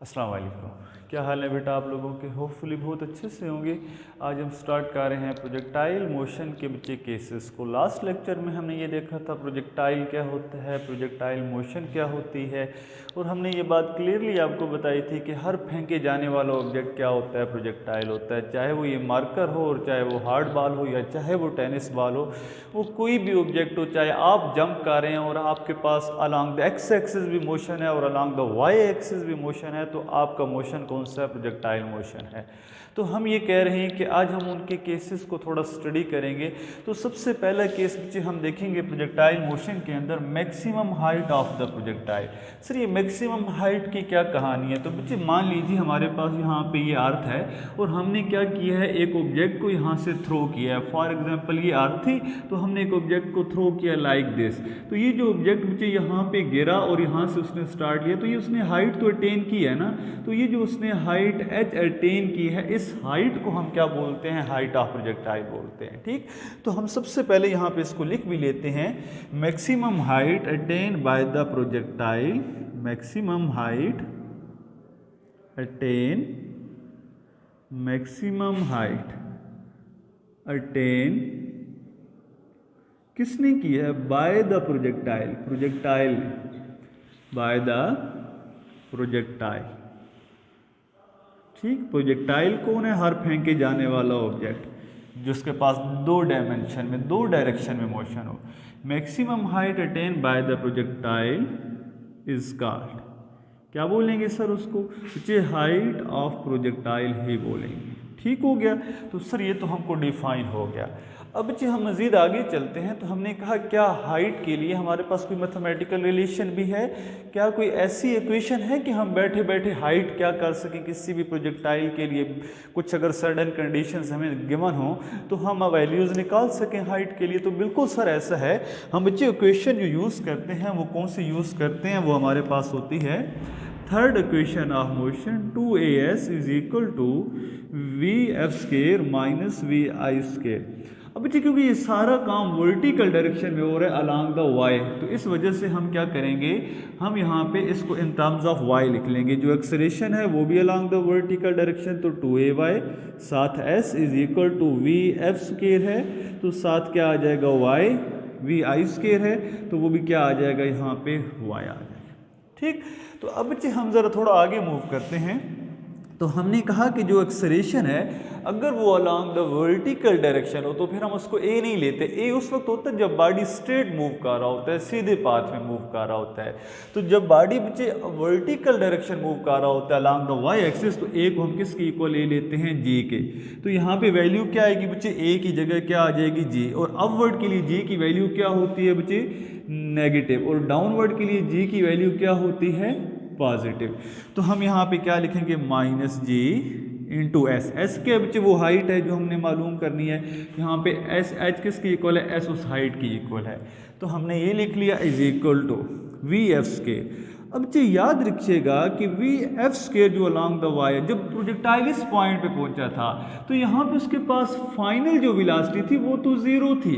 अस्सलाम वालेकुम। क्या हाल है बेटा आप लोगों के? होपफुली बहुत अच्छे से होंगे। आज हम स्टार्ट कर रहे हैं प्रोजेक्टाइल मोशन के बच्चे केसेस को। लास्ट लेक्चर में हमने ये देखा था प्रोजेक्टाइल क्या होता है, प्रोजेक्टाइल मोशन क्या होती है, और हमने ये बात क्लियरली आपको बताई थी कि हर फेंके जाने वाला ऑब्जेक्ट क्या होता है, प्रोजेक्टाइल होता है। चाहे वो ये मार्कर हो और चाहे वो हार्ड बॉल हो या चाहे वो टेनिस बॉल हो, वो कोई भी ऑब्जेक्ट हो, चाहे आप जंप कर रहे हैं और आपके पास अलॉन्ग द एक्स एक्सिस भी मोशन है और अलॉन्ग द वाई एक्सिस भी मोशन है, तो आपका मोशन कौन सा है? प्रोजेक्टाइल मोशन है। तो हम ये कह रहे हैं कि आज हम उनके केसेस को थोड़ा स्टडी करेंगे। तो सबसे पहला केस बच्चे हम देखेंगे प्रोजेक्टाइल मोशन के अंदर maximum height of the projectile. Sir ये मैक्सिमम हाइट की क्या कहानी है? तो बच्चे मान लीजिए हमारे पास यहाँ पे ये अर्थ है और हमने क्या किया है, एक ऑब्जेक्ट को यहाँ से थ्रो किया है। फॉर एग्जाम्पल ये अर्थ थी तो हमने एक ऑब्जेक्ट को थ्रो किया लाइक दिस। तो ये जो ऑब्जेक्ट बच्चे यहाँ पे गिरा और यहाँ से उसने स्टार्ट किया, तो ये उसने हाइट तो अटेन की है ना। तो ये जो उसने हाइट h अटेन की है, इस हाइट को हम क्या बोलते हैं? हाइट ऑफ प्रोजेक्टाइल बोलते हैं। ठीक, तो हम सबसे पहले यहाँ पे इसको लिख भी लेते हैं। Maximum height attain by the projectile, maximum height attain, maximum height attain किसने की है? By the projectile, projectile, by the projectile. ठीक, प्रोजेक्टाइल कौन है? हर फेंके जाने वाला ऑब्जेक्ट जिसके पास दो डायमेंशन में, दो डायरेक्शन में मोशन हो। Maximum height attain by the projectile is called, क्या बोलेंगे सर उसको? बच्चे हाइट ऑफ प्रोजेक्टाइल ही बोलेंगे। ठीक हो गया। तो सर ये तो हमको डिफाइन हो गया। अब बच्चे हम मज़ीद आगे चलते हैं। तो हमने कहा क्या हाइट के लिए हमारे पास कोई मैथमेटिकल रिलेशन भी है? क्या कोई ऐसी इक्वेशन है कि हम बैठे बैठे हाइट क्या कर सकें किसी भी प्रोजेक्टाइल के लिए? कुछ अगर सडन कंडीशंस हमें गिवन हो तो हम वैल्यूज़ निकाल सकें हाइट के लिए? तो बिल्कुल सर ऐसा है। हम बच्चे इक्वेशन जो यूज़ करते हैं वो कौन सी यूज़ करते हैं? वो हमारे पास होती है third equation of motion, 2as is equal to v f square minus v i square. अब बच्चे क्योंकि ये सारा काम वर्टिकल डायरेक्शन में हो रहा है अलॉन्ग द वाई, तो इस वजह से हम क्या करेंगे, हम यहाँ पे इसको इन टर्म्स ऑफ वाई लिख लेंगे। जो एक्सेलरेशन है वो भी अलॉन्ग द वर्टिकल डायरेक्शन, तो 2ay साथ s is equal to v f square है, तो साथ क्या आ जाएगा? वाई वी आई स्केयर है, तो वो भी क्या आ जाएगा? यहाँ पे वाई आ जाएगा। ठीक, तो अब बच्चे हम ज़रा थोड़ा आगे मूव करते हैं। तो हमने कहा कि जो एक्सेलरेशन है अगर वो अलॉन्ग द वर्टिकल डायरेक्शन हो तो फिर हम उसको ए नहीं लेते। ए उस वक्त होता है जब बॉडी स्ट्रेट मूव कर रहा होता है, सीधे पाथ में मूव कर रहा होता है। तो जब बॉडी बच्चे वर्टिकल डायरेक्शन मूव कर रहा होता है अलॉन्ग द वाई एक्सिस, तो ए को हम किसके इक्वल ले लेते हैं? जी के। तो यहाँ पे वैल्यू क्या आएगी बच्चे? ए की जगह क्या आ जाएगी? जी। और अपवर्ड के लिए जी की वैल्यू क्या होती है बच्चे? नेगेटिव। और डाउनवर्ड के लिए जी की वैल्यू क्या होती है? पॉजिटिव। तो हम यहाँ पे क्या लिखेंगे? माइनस जी इंटू एस। एस के बच्चे वो हाइट है जो हमने मालूम करनी है। यहाँ पे एस एच किसकी इक्वल है? एस उस हाइट की इक्वल है। तो हमने ये लिख लिया is equal to v f square. अब बच्चे याद रखिएगा कि वी एफ स्केयर जो अलॉन्ग द वाई, जब प्रोजेक्टाइल इस पॉइंट पे पहुंचा था तो यहाँ पे उसके पास फाइनल जो वेलोसिटी थी वो तो जीरो थी,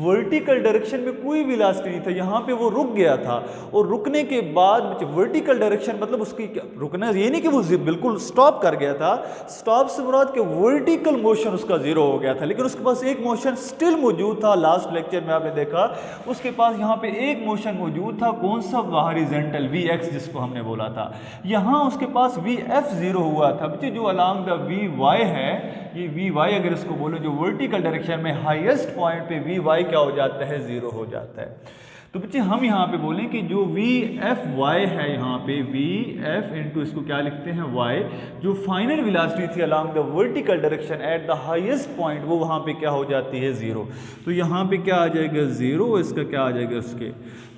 वर्टिकल डायरेक्शन में कोई वेलोसिटी नहीं था, यहाँ पे वो रुक गया था। और रुकने के बाद वर्टिकल डायरेक्शन मतलब उसकी रुकना ये नहीं कि वो बिल्कुल स्टॉप कर गया था, स्टॉप से मुराद कि वर्टिकल मोशन उसका जीरो हो गया था, लेकिन उसके पास एक मोशन स्टिल मौजूद था। लास्ट लेक्चर में आपने देखा उसके पास यहाँ पे एक मोशन मौजूद था, कौन सा? हॉरिजॉन्टल वी एक्स जिसको हमने बोला था। यहाँ उसके पास वी एफ जीरो हुआ था बच्चे, जो अलॉन्ग द वी वाई है, ये वी वाई अगर इसको बोलो जो वर्टिकल डायरेक्शन में हाईएस्ट पॉइंट पे वी वाई क्या हो जाता है? जीरो हो जाता है। तो बच्चे हम यहाँ पे बोलें कि जो वी एफ वाई है, यहाँ पे वी एफ इंटू इसको क्या लिखते हैं? वाई, जो फाइनल वेलोसिटी थी along the vertical direction at the highest point, वो वहाँ पे क्या हो जाती है? जीरो। तो यहाँ पे क्या आ जाएगा? जीरो। इसका क्या आ जाएगा? उसके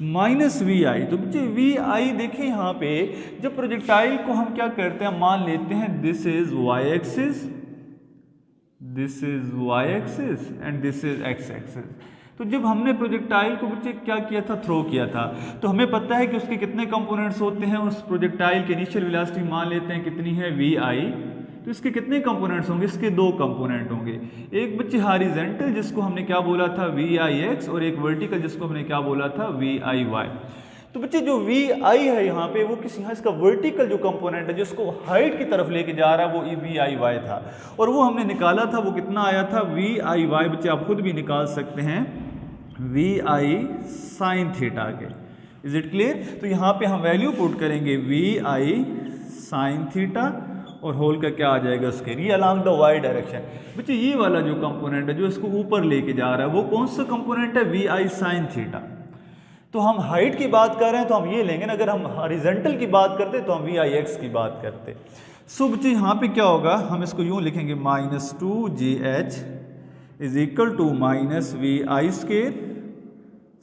माइनस वी आई। तो बच्चे वी आई देखें यहाँ पे, जब प्रोजेक्टाइल को हम क्या करते हैं, मान लेते हैं this is y axis, this is y axis and this is x axis. तो जब हमने प्रोजेक्टाइल को बच्चे क्या किया था? थ्रो किया था। तो हमें पता है कि उसके कितने कंपोनेंट्स होते हैं। उस प्रोजेक्टाइल की इनिशियल वेलोसिटी मान लेते हैं कितनी है? वी आई। तो इसके कितने कंपोनेंट्स होंगे? इसके दो कंपोनेंट होंगे, एक बच्चे हॉरिजॉन्टल जिसको हमने क्या बोला था? वी आई एक्स, और एक वर्टिकल जिसको हमने क्या बोला था? V i y. तो बच्चे जो वी आई है यहाँ पे वो किसी यहाँ इसका वर्टिकल जो कंपोनेंट है जिसको हाइट की तरफ लेके जा रहा है वो वी आई वाई था, और वो हमने निकाला था, वो कितना आया था वी आई वाई, बच्चे आप खुद भी निकाल सकते हैं, वी आई साइन थीटा के। Is it clear? तो यहाँ पे हम वैल्यू पुट करेंगे वी आई साइन थीटा और होल का क्या आ जाएगा उसके ये अलॉन्ग द वाई डायरेक्शन। बच्चे ये वाला जो कंपोनेंट है जो इसको ऊपर लेके जा रहा है वो कौन सा कंपोनेंट है? V i sine theta. तो हम हाइट की बात कर रहे हैं तो हम ये लेंगे ना, अगर हम हॉरिजॉन्टल की बात करते तो हम वी आई एक्स की बात करते। सो बच्चे यहाँ पे क्या होगा, हम इसको यूँ लिखेंगे -2gh is equal to minus v i square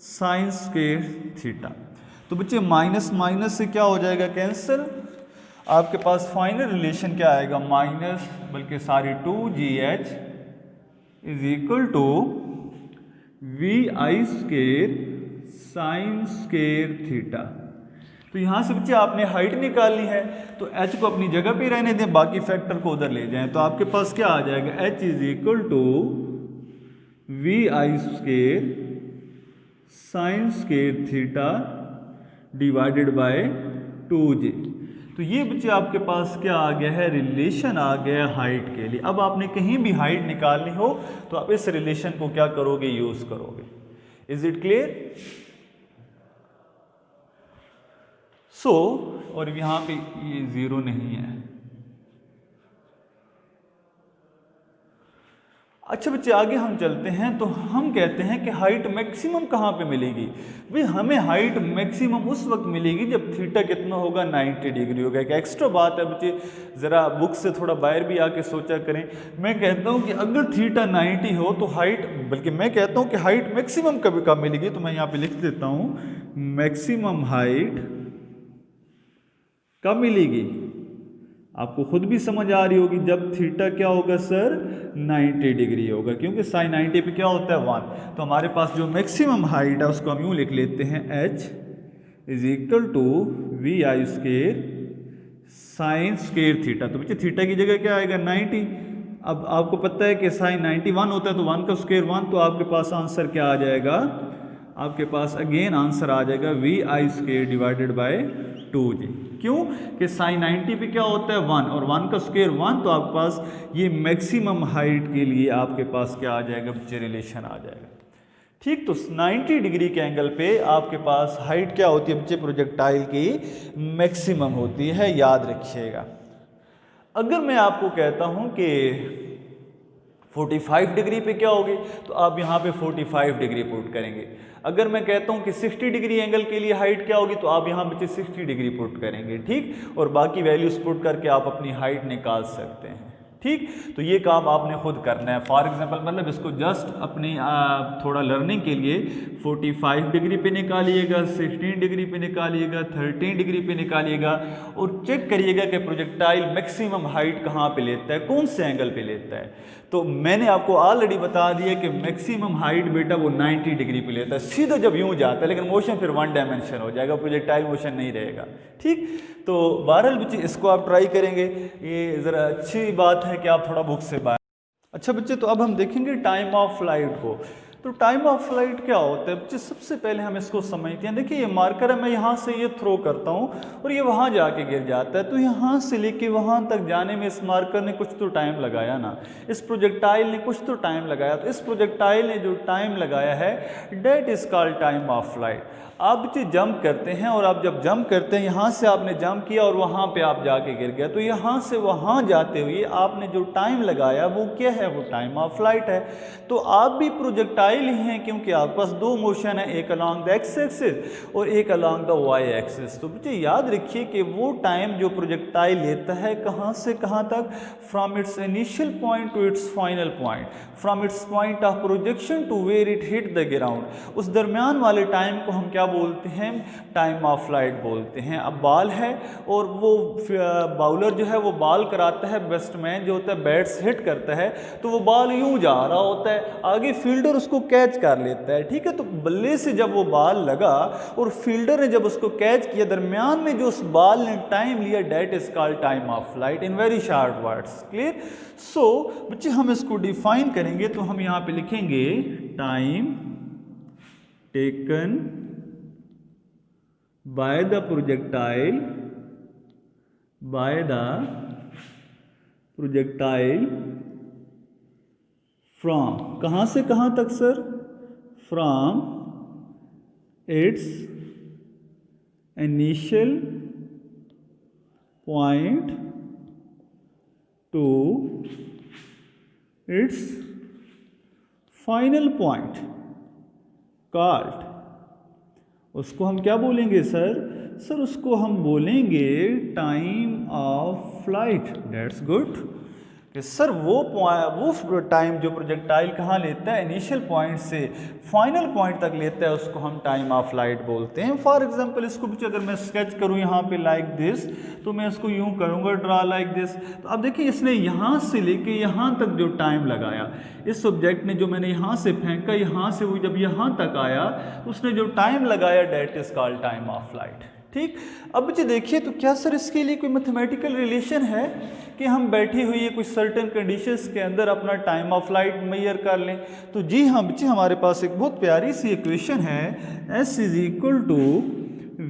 sine square theta. तो बच्चे माइनस माइनस से क्या हो जाएगा कैंसिल, आपके पास फाइनल रिलेशन क्या आएगा माइनस बल्कि सारी 2gh is equal to v i square sine square theta. तो यहाँ से बच्चे आपने हाइट निकालनी है तो h को अपनी जगह पे रहने दें, बाकी फैक्टर को उधर ले जाएं, तो आपके पास क्या आ जाएगा h is equal to v i square sine square theta divided by 2j। तो ये बच्चे आपके पास क्या आ गया है, रिलेशन आ गया हाइट के लिए। अब आपने कहीं भी हाइट निकालनी हो तो आप इस रिलेशन को क्या करोगे, यूज करोगे। Is it clear? सो और यहां पे ये 0 नहीं है। अच्छा बच्चे आगे हम चलते हैं तो हम कहते हैं कि हाइट मैक्सिमम कहाँ पे मिलेगी। भाई हमें हाइट मैक्सिमम उस वक्त मिलेगी जब थीटा कितना होगा 90 डिग्री होगा। एक एक्स्ट्रा बात है बच्चे, ज़रा बुक से थोड़ा बाहर भी आके सोचा करें। मैं कहता हूँ कि अगर थीटा 90 हो तो हाइट, बल्कि मैं कहता हूँ कि हाइट मैक्सिमम कब मिलेगी, तो मैं यहाँ पे लिख देता हूँ मैक्सिमम हाइट कब मिलेगी, आपको खुद भी समझ आ रही होगी, जब थीटा क्या होगा सर 90 डिग्री होगा, क्योंकि साइन 90 पे क्या होता है 1। तो हमारे पास जो मैक्सिमम हाइट है उसको हम यूँ लिख लेते हैं h is equal to v i square sine square theta. तो बच्चे थीटा की जगह क्या आएगा 90। अब आपको पता है कि साइन 91 होता है तो 1 का स्क्वायर 1, तो आपके पास आंसर क्या आ जाएगा, आपके पास अगेन आंसर आ जाएगा v i square divided by 2j। क्यों कि साइन 90 पे क्या होता है 1 और 1 का स्क्वायर 1, तो आपके पास ये मैक्सिमम हाइट के लिए आपके पास क्या आ जाएगा बच्चे, रिलेशन आ जाएगा। ठीक, तो 90 डिग्री के एंगल पे आपके पास हाइट क्या होती है बच्चे, प्रोजेक्टाइल की मैक्सिमम होती है, याद रखिएगा। अगर मैं आपको कहता हूं कि 45 डिग्री पे क्या होगी, तो आप यहाँ पे 45 डिग्री पुट करेंगे। अगर मैं कहता हूँ कि 60 डिग्री एंगल के लिए हाइट क्या होगी, तो आप यहाँ बच्चे 60 डिग्री पुट करेंगे। ठीक, और बाकी वैल्यूज पुट करके आप अपनी हाइट निकाल सकते हैं। ठीक, तो ये काम आपने खुद करना है। फॉर एग्जांपल मतलब इसको जस्ट अपनी थोड़ा लर्निंग के लिए 45 डिग्री पे निकालिएगा, 16 डिग्री पे निकालिएगा, 13 डिग्री पे निकालिएगा और चेक करिएगा कि प्रोजेक्टाइल मैक्सिमम हाइट कहाँ पे लेता है, कौन से एंगल पे लेता है। तो मैंने आपको ऑलरेडी बता दिया कि मैक्सिमम हाइट बेटा वो 90 डिग्री पे लेता है, सीधा जब यूँ जाता है, लेकिन मोशन फिर 1 डायमेंशन हो जाएगा, प्रोजेक्टाइल मोशन नहीं रहेगा। ठीक, तो बहरहाल बच्चे इसको आप ट्राई करेंगे, ये ज़रा अच्छी बात है कि आप थोड़ा बुक से बाहर। अच्छा बच्चे, तो अब हम देखेंगे टाइम ऑफ फ्लाइट को। तो टाइम ऑफ फ्लाइट क्या होता है बच्चे, सबसे पहले हम इसको समझते हैं। देखिए ये मार्कर है, मैं यहाँ से ये थ्रो करता हूँ और ये वहाँ जाके गिर जाता है, तो यहाँ से लेके वहाँ तक जाने में इस मार्कर ने कुछ तो टाइम लगाया ना, इस प्रोजेक्टाइल ने कुछ तो टाइम लगाया। तो इस प्रोजेक्टाइल ने जो टाइम लगाया है that is called time of flight. आप बच्चे जंप करते हैं और आप जब जंप करते हैं, यहाँ से आपने जंप किया और वहाँ पे आप जाके गिर गया, तो यहाँ से वहाँ जाते हुए आपने जो टाइम लगाया वो क्या है, वो टाइम ऑफ फ्लाइट है। तो आप भी प्रोजेक्टाइल ही हैं, क्योंकि आपके पास दो मोशन है, एक अलॉन्ग द एक्स एक्सिस और एक अलॉन्ग द वाई एक्सिस। तो बच्चे याद रखिए कि वो टाइम जो प्रोजेक्टाइल लेता है कहाँ से कहाँ तक, from its initial point to its final point, from its point of projection to where it hit the ground. उस दरमियान वाले टाइम को हम क्या बोलते हैं, टाइम ऑफ फ्लाइट बोलते हैं। अब बॉल है और वो बाउलर जो है वो बॉल कराता है, बैट्समैन जो होता है बैट्स हिट करता है, तो वो बॉल यूं जा रहा होता है, आगे फील्डर उसको कैच कर लेता है। ठीक है, तो बल्ले से जब वो बॉल लगा और फील्डर ने जब उसको कैच किया, दरमियान में जो उस बॉल ने टाइम लिया, that is called time of flight in very short words. Clear? So बच्चे हम इसको डिफाइन करेंगे, तो हम यहाँ पे लिखेंगे time taken by the projectile from, कहाँ से कहाँ तक sir? from its initial point to its final point called, उसको हम क्या बोलेंगे सर? सर उसको हम बोलेंगे time of flight. That's good कि सर वो टाइम जो प्रोजेक्टाइल कहाँ लेता है, इनिशियल पॉइंट से फाइनल पॉइंट तक लेता है, उसको हम टाइम ऑफ फ्लाइट बोलते हैं। फॉर एग्जांपल इसको भी अगर मैं स्केच करूँ यहाँ पे लाइक दिस, तो मैं इसको यूँ करूँगा ड्रा लाइक दिस। तो अब देखिए इसने यहाँ से लेके यहाँ तक जो टाइम लगाया, इस ऑब्जेक्ट ने जो मैंने यहाँ से फेंका, यहाँ से वो जब यहाँ तक आया तो उसने जो टाइम लगाया that is called time of flight. ठीक, अब बच्चे देखिए तो क्या सर इसके लिए कोई मैथमेटिकल रिलेशन है कि हम बैठी हुई है कुछ सर्टेन कंडीशंस के अंदर अपना टाइम ऑफ फ्लाइट मेजर कर लें? तो जी हाँ बच्चे, हमारे पास एक बहुत प्यारी सी इक्वेशन है, S is equal to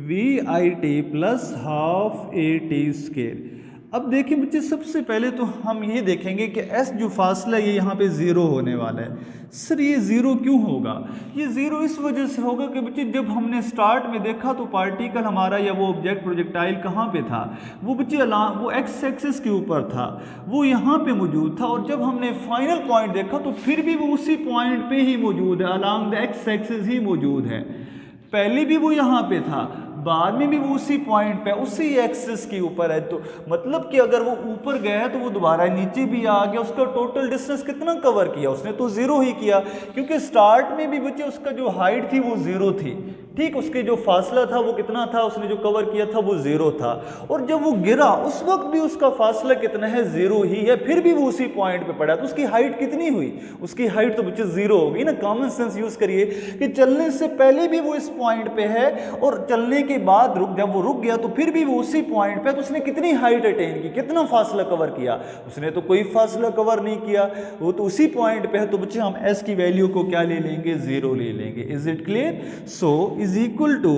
VIT plus half AT²। अब देखिए बच्चे सबसे पहले तो हम ये देखेंगे कि S जो फासला है ये यहाँ पे ज़ीरो होने वाला है। सर ये ज़ीरो क्यों होगा? ये ज़ीरो इस वजह से होगा कि बच्चे जब हमने स्टार्ट में देखा तो पार्टिकल हमारा या वो ऑब्जेक्ट प्रोजेक्टाइल कहाँ पे था? वो बच्चे वो एक्स एक्सिस के ऊपर था, वो यहाँ पे मौजूद था। और जब हमने फाइनल पॉइंट देखा तो फिर भी वो उसी पॉइंट पे ही मौजूद है, अलॉन्ग द एक्स एक्सिस ही मौजूद है। पहले भी वो यहाँ पे था, बाद में भी वो उसी पॉइंट पे उसी एक्सिस के ऊपर है। तो मतलब कि अगर वो ऊपर गया है तो वो दोबारा नीचे भी आ गया। उसका टोटल डिस्टेंस कितना कवर किया उसने? तो ज़ीरो ही किया, क्योंकि स्टार्ट में भी बच्चे उसका जो हाइट थी वो ज़ीरो थी। ठीक, उसके जो फासला था वो कितना था, उसने जो कवर किया था वो ज़ीरो था। और जब वो गिरा उस वक्त भी उसका फासला कितना है? ज़ीरो ही है। फिर भी वो उसी पॉइंट पे पड़ा, तो उसकी हाइट कितनी हुई? उसकी हाइट तो बच्चे ज़ीरो होगी ना। कॉमन सेंस यूज़ करिए कि चलने से पहले भी वो इस पॉइंट पे है और चलने के बाद जब वो रुक गया तो फिर भी वो उसी पॉइंट पे। तो उसने कितनी हाइट अटेन की, कितना फासला कवर किया? उसने तो कोई फासला कवर नहीं किया, वो तो उसी पॉइंट पे है। तो बच्चे हम s की वैल्यू को क्या ले लेंगे? ज़ीरो ले लेंगे। Is it clear? So is equal to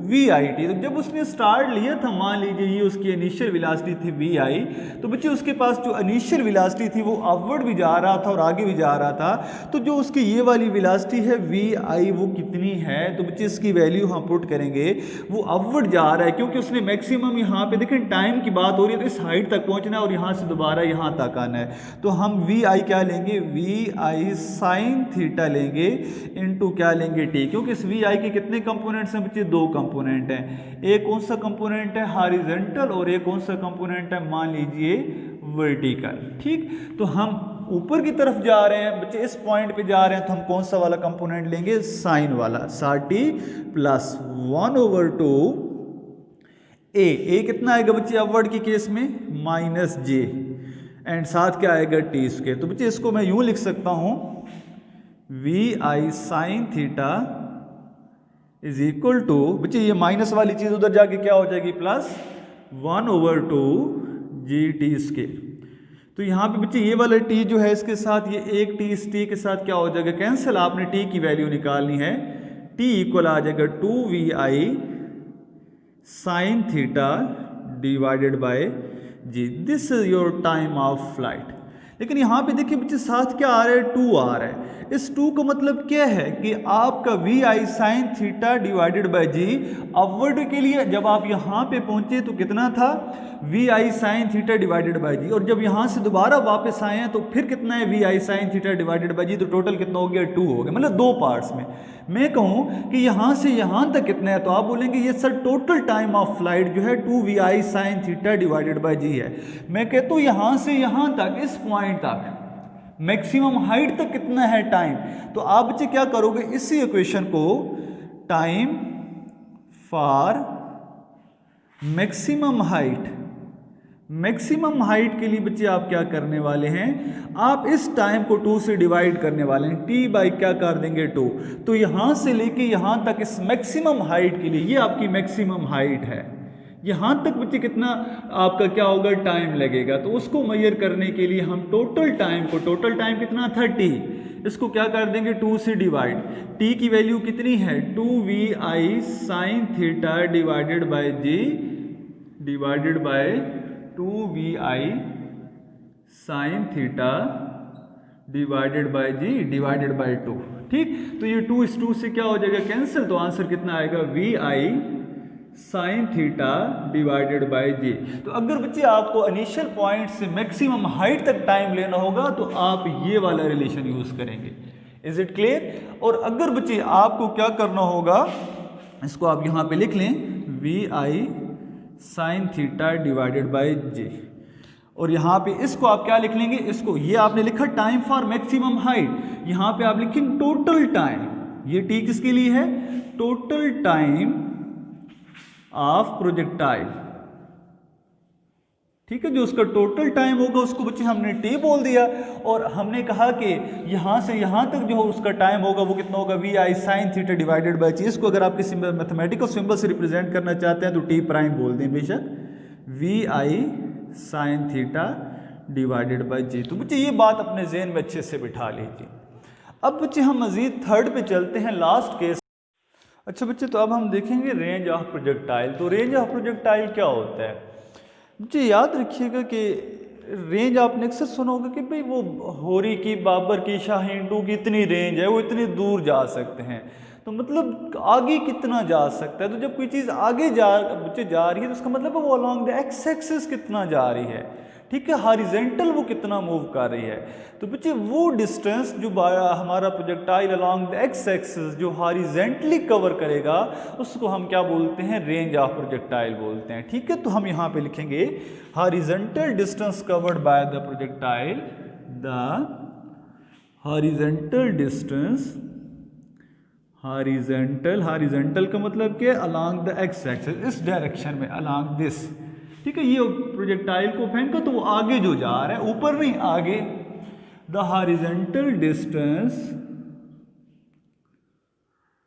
VIT। तो जब उसने स्टार्ट लिया था, मान लीजिए ये उसकी इनिशियल वेलोसिटी थी VI, तो बच्चे उसके पास जो इनिशियल वेलोसिटी थी वो अपवर्ड भी जा रहा था और आगे भी जा रहा था। तो जो उसकी ये वाली वेलोसिटी है VI वो कितनी है? तो बच्चे इसकी वैल्यू हम पुट करेंगे, वो अपवर्ड जा रहा है क्योंकि उसने मैक्सिमम यहाँ पे देखें टाइम की बात हो रही है तो इस हाइट तक पहुँचना है और यहाँ से दोबारा यहाँ तक आना है। तो हम VI क्या लेंगे? VI साइन थीटा लेंगे इनटू क्या लेंगे? T, क्योंकि इस VI के कितने कंपोनेंट्स हैं बच्चे? दो कंपोनेंट है। एक कौन सा कंपोनेंट है? हॉरिजॉन्टल, और एक कौन सा कंपोनेंट है? मान लीजिए वर्टिकल। ठीक, तो हम ऊपर की तरफ जा रहे हैं बच्चे, इस पॉइंट पे जा रहे हैं, तो हम कौन सा वाला कंपोनेंट लेंगे? साइन वाला। साठी प्लस 1/2 ए कितना आएगा बच्चे अपवर्ड की केस में? -j, एंड साथ क्या आएगा? T²। तो बच्चे इसको मैं यूं लिख सकता हूं, VI sine theta is equal to, बच्चे ये माइनस वाली चीज उधर जाके क्या हो जाएगी? Plus 1/2 GT²। तो यहाँ पे बच्चे ये वाला t जो है इसके साथ ये एक t इस t के साथ क्या हो जाएगा? कैंसिल। आपने t की वैल्यू निकालनी है, t इक्वल आ जाएगा 2VI sign theta divided bye g। This is your time of flight. लेकिन यहाँ पे देखिए बच्चे साथ क्या आ रहा है? 2 आ रहा है। इस 2 का मतलब क्या है कि आपका VI sine theta divided bye g upward के लिए जब आप यहाँ पे पहुंचे तो कितना था? VI sine theta divided bye g, और जब यहाँ से दोबारा वापस आए हैं तो फिर कितना है? VI sine theta divided bye g। तो टोटल कितना हो गया? 2 हो गया। मतलब दो पार्ट्स में। मैं कहूँ कि यहाँ से यहाँ तक कितना है, तो आप बोलेंगे ये sir total time of flight जो है 2VI sign theta divided bye g है। मैं कहता हूँ यहाँ से यहाँ तक, इस पॉइंट तक मैक्सिमम हाइट तक कितना है टाइम? तो आप बच्चे क्या करोगे? इसी इक्वेशन को टाइम फॉर मैक्सिमम हाइट के लिए बच्चे आप क्या करने वाले हैं? आप इस टाइम को 2 से डिवाइड करने वाले हैं। t बाई क्या कर देंगे? 2। तो यहां से लेके यहां तक इस मैक्सिमम हाइट के लिए, ये आपकी मैक्सिमम हाइट है, यहाँ तक बच्चे कितना आपका क्या होगा? टाइम लगेगा। तो उसको मेजर करने के लिए हम टोटल टाइम कितना? 30 इसको क्या कर देंगे 2 से डिवाइड, t की वैल्यू कितनी है 2vi sin theta divided bye g divided by 2vi sin theta divided bye g divided by 2। ठीक, तो ये 2 इस 2 से क्या हो जाएगा कैंसिल, तो आंसर कितना आएगा vi sine theta divided by g. तो अगर बच्चे आपको इनिशियल पॉइंट से मैक्सिमम हाइट तक टाइम लेना होगा तो आप ये वाला रिलेशन यूज करेंगे। Is it clear? और अगर बच्चे आपको क्या करना होगा, इसको आप यहां पे लिख लें v i sine theta divided by g, और यहां पे इसको आप क्या लिख लेंगे, इसको ये आपने लिखा टाइम फॉर मैक्सिमम हाइट, यहां पे आप लिखेंगे टोटल टाइम, ये टी किसके लिए है टोटल टाइम ऑफ प्रोजेक्टाइल। ठीक है, जो उसका टोटल टाइम होगा उसको बच्चे हमने टी बोल दिया, और हमने कहा कि यहां से यहां तक जो उसका टाइम होगा वो कितना होगा v i sine theta divided by g. इसको अगर आप किसी मैथमेटिकल सिंबल से रिप्रेजेंट करना चाहते हैं तो टी प्राइम बोल दें बेशक, v i sine theta divided by g. तो बच्चे ये बात अपने जहन में अच्छे से बिठा लीजिए। अब बच्चे हम मजीद थर्ड पे चलते हैं, लास्ट केस। अच्छा बच्चे, तो अब हम देखेंगे रेंज ऑफ प्रोजेक्टाइल। तो रेंज ऑफ प्रोजेक्टाइल क्या होता है बच्चे, याद रखिएगा कि रेंज आपने अक्सर सुना होगा कि भाई वो होरी की, बाबर की, शाहीन 2 की इतनी रेंज है, वो इतनी दूर जा सकते हैं, तो मतलब आगे कितना जा सकता है। तो जब कोई चीज़ आगे बच्चे जा रही है तो उसका मतलब वो अलॉन्ग द एक्स एक्सिस कितना जा रही है। ठीक है, हॉरिजॉन्टल वो कितना मूव कर रही है। तो बच्चे वो डिस्टेंस जो हमारा projectile along the x axis जो हॉरिजॉन्टली कवर करेगा उसको हम क्या बोलते हैं, रेंज ऑफ प्रोजेक्टाइल बोलते हैं। ठीक है, तो हम यहाँ पे लिखेंगे horizontal distance covered by the projectile, the horizontal distance, horizontal का मतलब क्या, अलॉन्ग द एक्स एक्सिस, इस डायरेक्शन में, अलॉन्ग दिस। ठीक है, ये प्रोजेक्टाइल को फेंका तो वो आगे जो जा रहा है, ऊपर नहीं आगे, the horizontal distance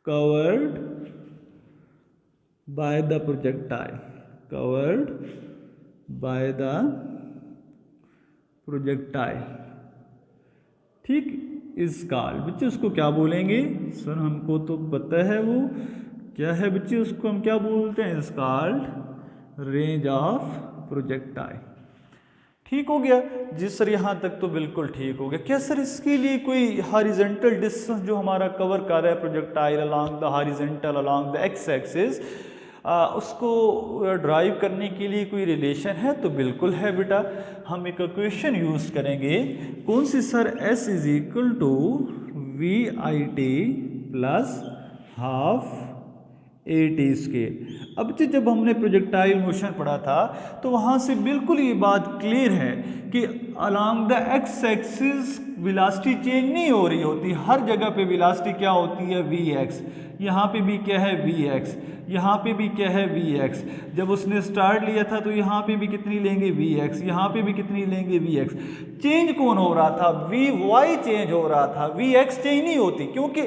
covered by the projectile, covered by the projectile. ठीक, इस कॉल्ड बच्चे उसको क्या बोलेंगे सर, हमको तो पता है वो क्या है बच्चे, उसको हम क्या बोलते हैं, इस कॉल्ड रेंज ऑफ प्रोजेक्टाइल। ठीक हो गया जी सर, यहाँ तक तो बिल्कुल ठीक हो गया। क्या सर इसके लिए कोई हॉरिजॉन्टल डिस्टेंस जो हमारा कवर कर रहा है projectile along the horizontal along the x axis, उसको ड्राइव करने के लिए कोई रिलेशन है? तो बिल्कुल है बेटा, हम एक इक्वेशन यूज़ करेंगे, कौन सी sir, S is equal to v i t plus half a t square. अब जब हमने प्रोजेक्टाइल मोशन पढ़ा था तो वहाँ से बिल्कुल ये बात क्लियर है कि along the x axis velocity change नहीं हो रही होती, हर जगह पे वेलोसिटी क्या होती है वी एक्स, यहाँ पे भी क्या है वी एक्स, यहाँ पे भी क्या है वी एक्स। जब उसने स्टार्ट लिया था तो यहाँ पे भी कितनी लेंगे वी एक्स, यहाँ पे भी कितनी लेंगे वी एक्स। चेंज कौन हो रहा था, वी वाई चेंज हो रहा था, वी एक्स चेंज नहीं होती, क्योंकि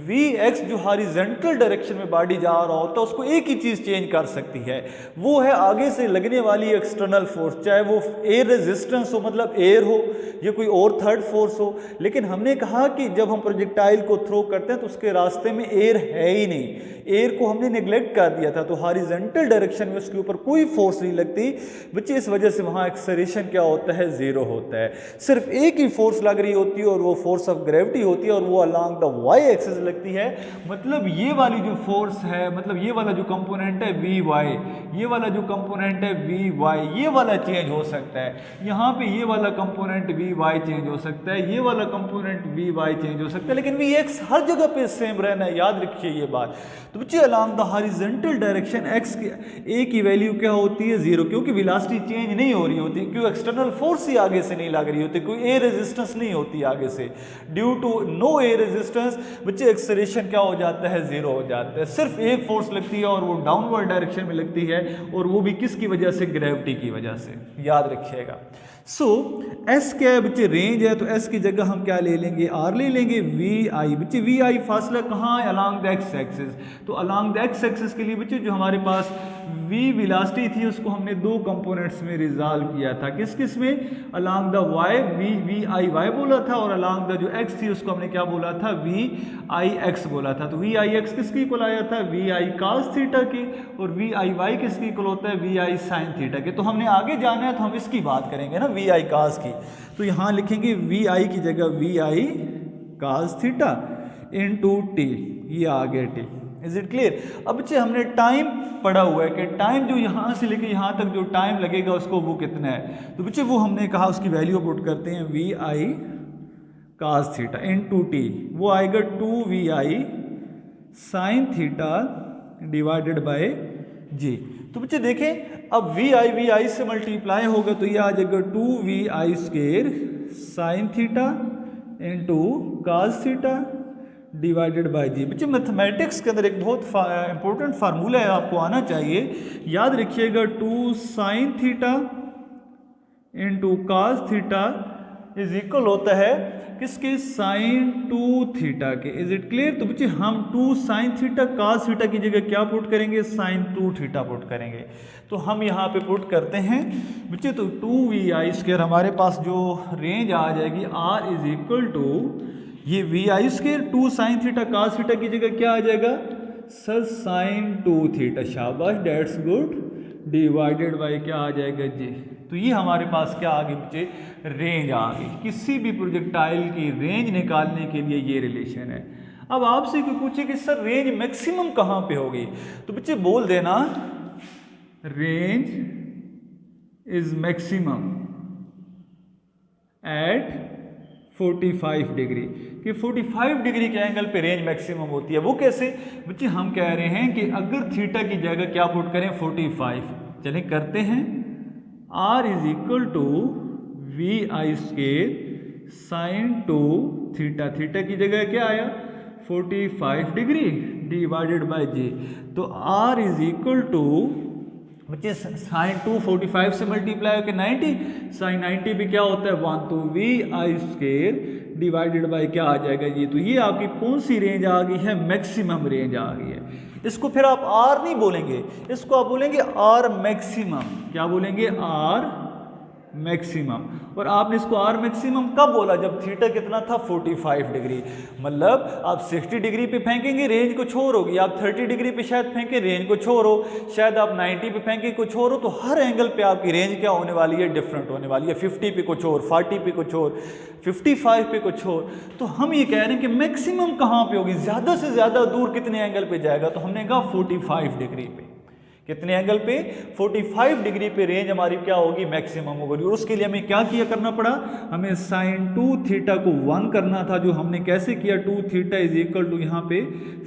वी एक्स जो हॉरिजॉन्टल डायरेक्शन में बॉडी जा रहा होता है उसको एक ही चीज़ चेंज कर सकती है, वो है आगे से लगने वाली एक्सटर्नल फोर्स, चाहे वो एयर रेजिस्टेंस हो, मतलब एयर हो, या कोई और थर्ड फोर्स हो। लेकिन हमने कहा कि जब हम प्रोजेक्टाइल को थ्रो करते हैं तो उसके रास्ते में एयर है ही नहीं, एयर को हमने निगलेक्ट कर दिया था, तो हॉरिजॉन्टल डायरेक्शन में उसके ऊपर कोई फोर्स नहीं लगती बच्चे, इस वजह से वहाँ एक्सेलरेशन क्या होता है, जीरो होता है। सिर्फ एक ही फोर्स लग रही होती है और वो फोर्स ऑफ ग्रेविटी होती है, और वो अलॉन्ग द वाई एक्सिस लगती है। मतलब ये वाली जो फोर्स है, मतलब ये वाला जो कंपोनेंट है वी वाई, ये वाला जो कंपोनेंट है वी वाई, ये वाला चेंज हो सकता है, यहाँ पे ये वाला कंपोनेंट वी वाई चेंज हो सकता है, ये वाला कंपोनेंट वी वाई चेंज हो सकता है, लेकिन वी एक्स हर जगह पे सेम रहना है, याद रखिए ये बात। तो बच्चे along the horizontal direction x की ए की वैल्यू क्या होती है, जीरो, क्योंकि वेलोसिटी चेंज नहीं हो रही होती, क्योंकि एक्सटर्नल फोर्स ही आगे से नहीं लग रही होती, कोई एयर रेजिस्टेंस नहीं होती आगे से। Due to no air resistance बच्चे एक्सेलरेशन क्या हो जाता है, जीरो हो जाता है। सिर्फ एक फोर्स लगती है और वो डाउनवर्ड डायरेक्शन में लगती है, और वो भी किसकी वजह से, ग्रेविटी की वजह से, याद रखिएगा। सो एस क्या है बच्चे, रेंज है, तो एस की जगह हम क्या ले लेंगे, आर ले लेंगे। वी आई बच्चे, वी आई फासला कहाँ है, अलॉन्ग द एक्स एक्सिस। तो अलॉन्ग द एक्स एक्सिस के लिए बच्चे जो हमारे पास वी वेलोसिटी थी उसको हमने दो कंपोनेंट्स में रिजॉल्व किया था। किस किस में, along the y v i y बोला था, और अलॉन्ग द जो एक्स थी उसको हमने क्या बोला था, वी आई एक्स बोला था। तो वी आई एक्स किसके इक्वल आया था, वी आई कास थीटा के, और वी आई वाई किसके इक्वल होता है, वी आई साइन थीटा के। तो हमने आगे जाना है तो हम इसकी बात करेंगे ना, वी आई कास की। तो यहाँ लिखेंगे वी आई की जगह v i cos theta into t, ये आ गया टी। Is it clear. अब बच्चे हमने टाइम पढ़ा हुआ है कि टाइम जो यहाँ से लेके यहाँ तक जो टाइम लगेगा उसको वो कितना है, तो बच्चे वो हमने कहा उसकी वैल्यू पुट करते हैं, v i cos theta into t, वो आएगा 2 v i sine theta divided by g. तो बच्चे देखें अब वी आई से मल्टीप्लाई होगा तो ये आ जाएगा 2 v i square sine theta into cos theta divided by g. बच्चे मैथमेटिक्स के अंदर एक बहुत इंपॉर्टेंट फार्मूला है, आपको आना चाहिए, याद रखिएगा, 2 sine theta into cos theta is equal होता है किसके, साइन 2 थीटा के। Is it clear. तो बच्चे हम 2 साइन थीटा कास थीटा की जगह क्या पुट करेंगे, साइन 2 थीटा पुट करेंगे। तो हम यहाँ पे पुट करते हैं बच्चे, तो 2 वी आई स्क्वायर हमारे पास जो रेंज आ जाएगी, आर इज इक्वल टू ये v i square 2 sine theta cos theta की जगह क्या आ जाएगा सर, साइन 2 थीटा, शाबाश डेट्स गुड, डिवाइडेड बाय क्या आ जाएगा जी। तो ये हमारे पास क्या आ गई बच्चे, रेंज आ गई। किसी भी प्रोजेक्टाइल की रेंज निकालने के लिए ये रिलेशन है। अब आपसे कोई पूछे कि सर रेंज मैक्सिमम कहाँ पे होगी, तो बच्चे बोल देना range is maximum at 45 degree, कि 45 डिग्री के एंगल पे रेंज मैक्सिमम होती है। वो कैसे बच्चे, हम कह रहे हैं कि अगर थीटा की जगह क्या पुट करें 45, चले करते हैं, R is equal to v i square sine 2 theta, theta की जगह क्या आया 45 डिग्री डिवाइडेड बाय जी। तो आर इज इक्वल टू बच्चे साइन 2 45 से मल्टीप्लाई होकर 90, साइन 90 भी क्या होता है 1, तो v i square divided by क्या आ जाएगा जी। तो ये आपकी कौन सी रेंज आ गई है, मैक्सिमम रेंज आ गई है। इसको फिर आप आर नहीं बोलेंगे, इसको आप बोलेंगे आर मैक्सिमम। क्या बोलेंगे, आर मैक्सिमम। और आपने इसको आर मैक्सिमम कब बोला, जब थीटा कितना था 45 डिग्री। मतलब आप 60 डिग्री पे फेंकेंगे रेंज कुछ और होगी, आप 30 डिग्री पे शायद फेंके रेंज कुछ और हो, शायद आप 90 पे फेंके कुछ और हो। तो हर एंगल पे आपकी रेंज क्या होने वाली है, डिफरेंट होने वाली है। 50 पे कुछ और, 40 पे कुछ और, 55 पे कुछ और। तो हम ये कह रहे हैं कि मैक्सिमम कहाँ पे होगी, ज़्यादा से ज़्यादा दूर कितने एंगल पे जाएगा, तो हमने कहा 45 डिग्री पे। कितने एंगल पे, 45 डिग्री पे रेंज हमारी क्या होगी, मैक्सिमम होगी। और उसके लिए हमें क्या किया करना पड़ा, हमें साइन 2 थीटा को 1 करना था, जो हमने कैसे किया, 2 थीटा इज इक्वल टू यहाँ पे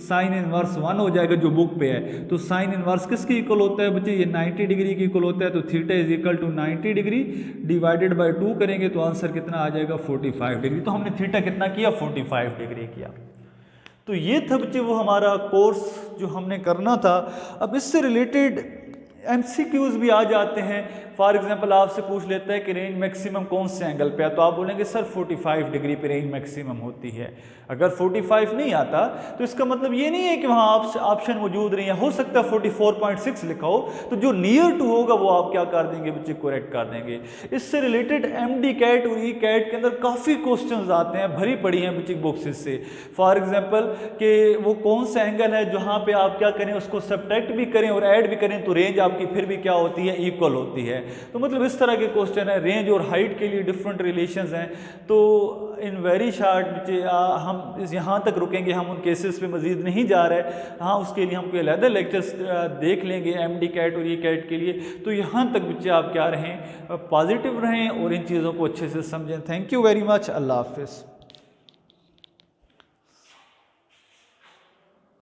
साइन इनवर्स 1 हो जाएगा जो बुक पे है। तो साइन इनवर्स किसके इक्वल होता है बच्चे, ये 90 डिग्री के इक्वल होता है। तो theta is equal to 90 degree divided by 2 करेंगे तो आंसर कितना आ जाएगा 45 डिग्री। तो हमने थीटा कितना किया, 45 डिग्री किया। तो ये था बच्चे वो हमारा कोर्स जो हमने करना था। अब इससे रिलेटेड MCQs भी आ जाते हैं। फॉर एग्जांपल आपसे पूछ लेता है कि रेंज मैक्सिमम कौन से एंगल पे है, तो आप बोलेंगे सर 45 डिग्री पे रेंज मैक्सिमम होती है। अगर 45 नहीं आता तो इसका मतलब ये नहीं है कि वहाँ ऑप्शन मौजूद नहीं है, हो सकता है 44.6 लिखा हो, तो जो नियर टू होगा वो आप क्या कर देंगे बच्चे, करेक्ट कर देंगे। इससे रिलेटेड MD कैट और ECAT के अंदर काफ़ी क्वेश्चन आते हैं, भरी पड़ी हैं बच्चे बुक्स इससे। फॉर एग्जाम्पल कि वो कौन सा एंगल है जहाँ पे आप क्या करें, उसको सब्ट्रैक्ट भी करें और ऐड भी करें तो रेंज आपकी फिर भी क्या होती है, इक्वल होती है। तो मतलब इस तरह के क्वेश्चन है। रेंज और हाइट के लिए डिफरेंट रिलेशंस हैं। तो इन वेरी शॉर्ट बच्चे हम यहाँ तक रुकेंगे, हम उन केसेस पे मजीद नहीं जा रहे। हाँ, उसके लिए हम कोई अलग लेक्चर्स देख लेंगे MD कैट और ECAT के लिए। तो यहाँ तक बच्चे आप क्या रहें, पॉजिटिव रहें और इन चीज़ों को अच्छे से समझें। Thank you very much. अल्लाह हाफिज़।